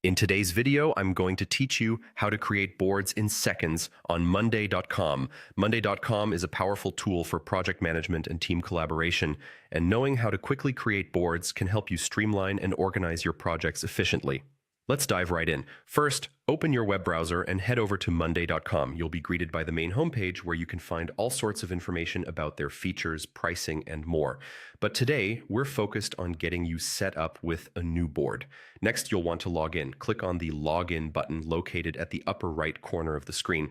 In today's video, I'm going to teach you how to create boards in seconds on Monday.com. Monday.com is a powerful tool for project management and team collaboration, and knowing how to quickly create boards can help you streamline and organize your projects efficiently. Let's dive right in. First, open your web browser and head over to Monday.com. You'll be greeted by the main homepage where you can find all sorts of information about their features, pricing, and more. But today, we're focused on getting you set up with a new board. Next, you'll want to log in. Click on the Login button located at the upper right corner of the screen.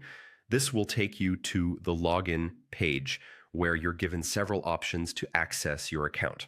This will take you to the login page where you're given several options to access your account.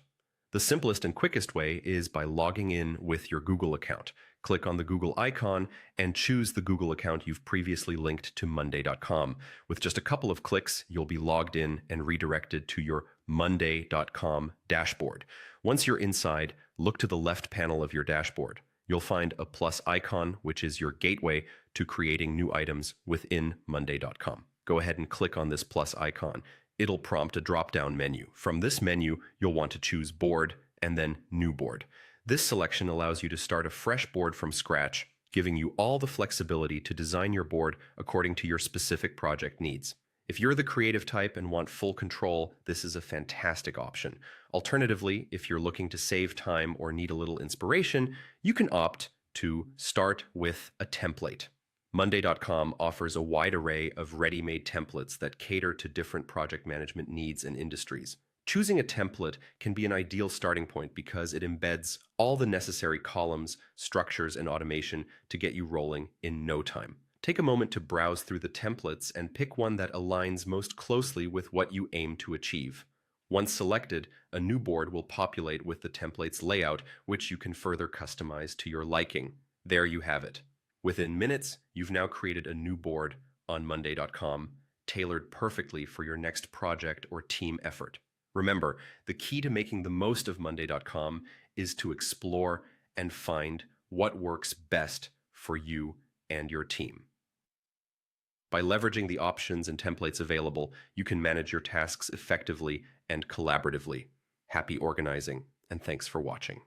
The simplest and quickest way is by logging in with your Google account. Click on the Google icon and choose the Google account you've previously linked to Monday.com. With just a couple of clicks, you'll be logged in and redirected to your Monday.com dashboard. Once you're inside, look to the left panel of your dashboard. You'll find a plus icon, which is your gateway to creating new items within Monday.com. Go ahead and click on this plus icon. It'll prompt a drop-down menu. From this menu, you'll want to choose Board and then New Board. This selection allows you to start a fresh board from scratch, giving you all the flexibility to design your board according to your specific project needs. If you're the creative type and want full control, this is a fantastic option. Alternatively, if you're looking to save time or need a little inspiration, you can opt to start with a template. Monday.com offers a wide array of ready-made templates that cater to different project management needs and industries. Choosing a template can be an ideal starting point because it embeds all the necessary columns, structures, and automation to get you rolling in no time. Take a moment to browse through the templates and pick one that aligns most closely with what you aim to achieve. Once selected, a new board will populate with the template's layout, which you can further customize to your liking. There you have it. Within minutes, you've now created a new board on Monday.com, tailored perfectly for your next project or team effort. Remember, the key to making the most of Monday.com is to explore and find what works best for you and your team. By leveraging the options and templates available, you can manage your tasks effectively and collaboratively. Happy organizing, and thanks for watching.